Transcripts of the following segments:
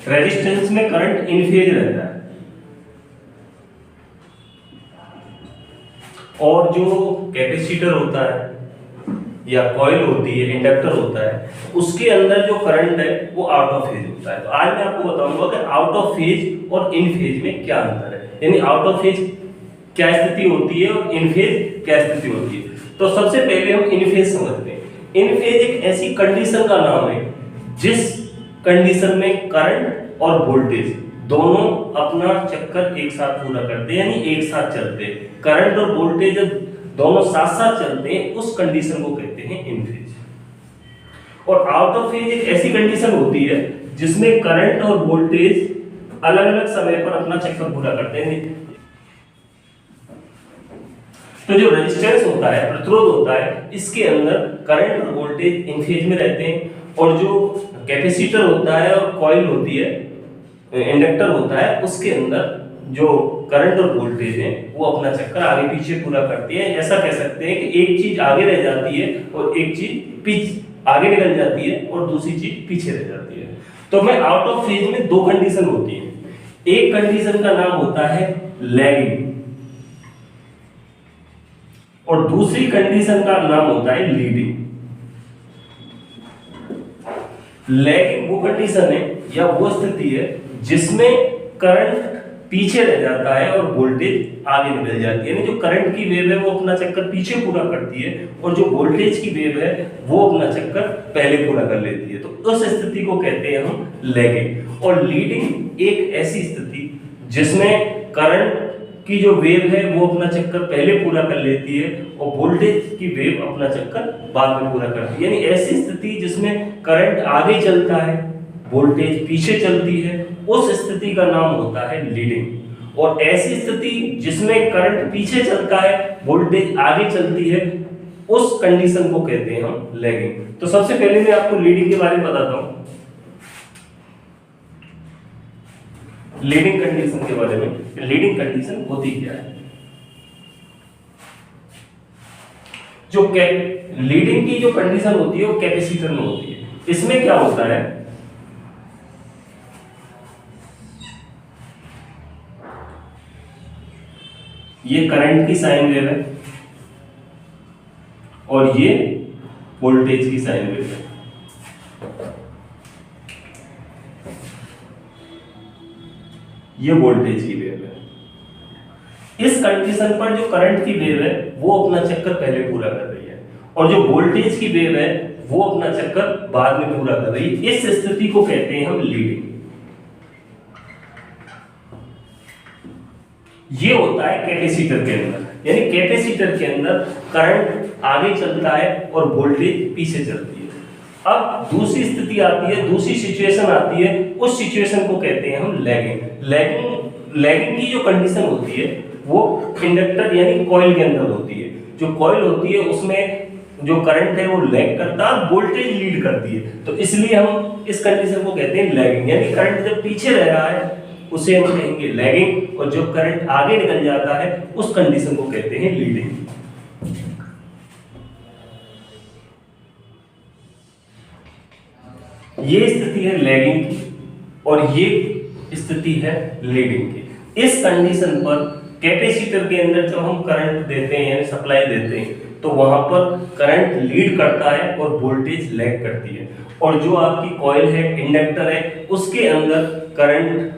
Resistance में current in phase रहता है, और जो कैपेसिटर होता है या कॉइल होती है, इंडक्टर होता है, उसके अंदर जो करंट है वो आउट ऑफ फेज होता है। तो आज मैं आपको बताऊंगा कि आउट ऑफ फेज और इन फेज में क्या अंतर है, यानी आउट ऑफ फेज क्या स्थिति होती है और इन फेज क्या स्थिति होती है। तो सबसे पहले हम इन फेज समझते हैं। इन फेज एक ऐसी कंडीशन का नाम है जिस कंडीशन में करंट और वोल्टेज दोनों अपना चक्कर एक साथ पूरा करते हैं, यानी एक साथ चलते हैं। करंट और वोल्टेज जब दोनों साथ साथ चलते हैं उस कंडीशन को कहते हैं इन फेज। और आउट ऑफ फेज एक ऐसी कंडीशन होती है जिसमें करंट और वोल्टेज अलग अलग समय पर अपना चक्कर पूरा करते हैं। तो जो रेजिस्टेंस होता है, प्रतिरोध होता है, इसके अंदर करंट और वोल्टेज इन फेज में रहते हैं, और जो कैपेसिटर होता है और कॉइल होती है, इंडक्टर होता है, उसके अंदर जो करंट और वोल्टेज है वो अपना चक्कर आगे पीछे पूरा करती है। ऐसा कह सकते हैं कि एक चीज आगे रह जाती है और एक चीज आगे निकल जाती है और दूसरी चीज पीछे रह जाती है। तो मैं आउट ऑफ फेज में दो कंडीशन होती है। एक कंडीशन का नाम होता है लैगिंग और दूसरी कंडीशन का नाम होता है लीडिंग। लैगिंग वो कंडीशन है या वो स्थिति है जिसमें करंट पीछे रह जाता है और वोल्टेज आगे निकल जाती है, यानी जो करंट की वेव है वो अपना चक्कर पीछे पूरा करती है और जो वोल्टेज की वेव है वो अपना चक्कर पहले पूरा कर लेती है। तो उस स्थिति को कहते हैं हम लैगिंग। और लीडिंग एक ऐसी स्थिति जिसमें करंट की जो वेव है वो अपना चक्कर पहले पूरा कर लेती है और वोल्टेज की वेव अपना चक्कर बाद में पूरा करती है, यानी ऐसी स्थिति जिसमें करंट आगे चलता है, वोल्टेज पीछे चलती है, उस स्थिति का नाम होता है लीडिंग। और ऐसी स्थिति जिसमें करंट पीछे चलता है, वोल्टेज आगे चलती है, उस कंडीशन को कहते हैं हम लैगिंग। तो सबसे पहले मैं आपको लीडिंग के बारे में बताता हूं। लीडिंग कंडीशन के बारे में, लीडिंग कंडीशन होती क्या है। जो लीडिंग की जो कंडीशन होती है वो कैपेसिटर में होती है। इसमें क्या होता है, ये करंट की साइन वेव है और ये वोल्टेज की साइन वेव है। ये वोल्टेज की वेव है। इस कंडीशन पर जो करंट की वेव है वो अपना चक्कर पहले पूरा कर रही है और जो वोल्टेज की वेव है वो अपना चक्कर बाद में पूरा कर रही है। इस स्थिति को कहते हैं हम लीडिंग। ये होता है कैपेसिटर के अंदर, यानी कैपेसिटर के अंदर करंट आगे चलता है और वोल्टेज पीछे चलती है। अब दूसरी स्थिति आती है, दूसरी सिचुएशन आती है, उस सिचुएशन को कहते हैं हम लैगिंग। लैगिंग की जो कंडीशन होती है वो इंडक्टर यानी कॉइल के अंदर होती है। जो कॉइल होती है उसमें जो करंट है वो लैग करता है, वोल्टेज लीड करती है, तो इसलिए हम इस कंडीशन को कहते हैं लैगिंग। यानी करंट जब पीछे रह रहा है उसे हम कहेंगे लैगिंग, और जो करंट आगे निकल जाता है उस कंडीशन को कहते हैं लीडिंग। ये स्थिति है लैगिंग की और ये स्थिति है लीडिंग की। इस कंडीशन पर कैपेसिटर के अंदर जब हम करंट देते हैं यानी सप्लाई देते हैं तो वहां पर करंट लीड करता है और वोल्टेज लैग करती है, और जो आपकी कॉइल है, इंडक्टर है, उसके अंदर करंट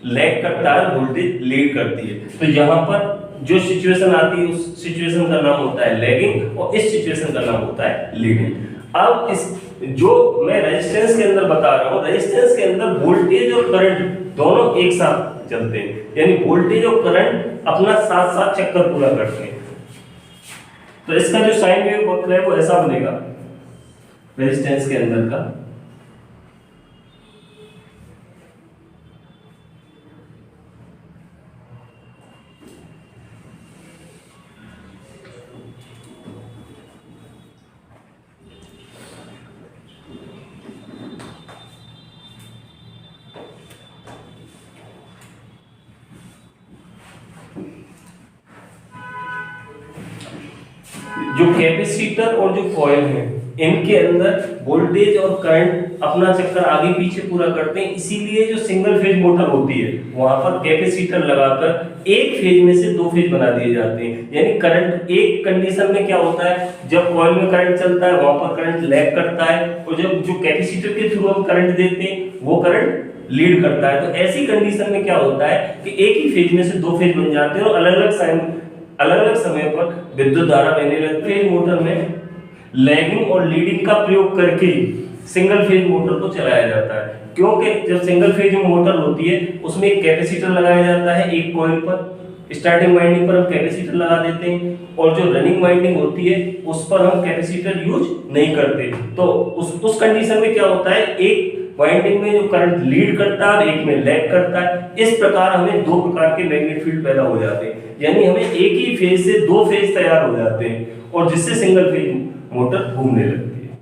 लैग करता है, वोल्टेज लीड करती है। तो यहाँ पर जो सिचुएशन आती है उस सिचुएशन का नाम होता है लैगिंग और इस सिचुएशन का नाम होता है लीडिंग। अब इस जो मैं रेजिस्टेंस के अंदर बता रहा हूँ, रेजिस्टेंस के अंदर वोल्टेज और करंट दोनों एक साथ चलते हैं, यानी वोल्टेज और करंट अपना साथ साथ चक्कर पूरा करते हैं। तो इसका जो साइन वेव वक्र है वो ऐसा बनेगा रेजिस्टेंस के अंदर का। जो कैपेसिटर और जो कॉइल है इनके अंदर वोल्टेज और करंट अपना चक्कर आगे पीछे पूरा करते हैं। इसीलिए जो सिंगल फेज मोटर होती है वहां पर कैपेसिटर लगाकर एक फेज में से दो फेज बना दिए जाते हैं। यानी करंट एक कंडीशन में क्या होता है, जब कॉइल में करंट चलता है वहां पर करंट लैग करता है, और जब जो कैपेसिटर के थ्रू हम करंट देते हैं वो करंट लीड करता है। तो ऐसी कंडीशन में क्या होता है कि एक ही फेज में से दो फेज बन जाते हैं और अलग अलग समय पर विद्युत धारा बहने लगती है। मोटर में लैगिंग और लीडिंग का प्रयोग करके सिंगल फेज मोटर को चलाया जाता है, क्योंकि जब सिंगल फेज मोटर होती है उसमें एक कैपेसिटर लगाया जाता है एक कॉइल पर। स्टार्टिंग वाइंडिंग पर हम कैपेसिटर लगा देते हैं और जो रनिंग वाइंडिंग होती है उस पर हम कैपेसिटर यूज नहीं करते। तो उस कंडीशन में क्या होता है, एक वाइंडिंग में जो करंट लीड करता है और एक में लैग करता है। इस प्रकार हमें दो प्रकार के मैग्नेटिक फील्ड पैदा हो जाते हैं, यानी हमें एक ही फेज से दो फेज तैयार हो जाते हैं और जिससे सिंगल फेज मोटर घूमने लगती है।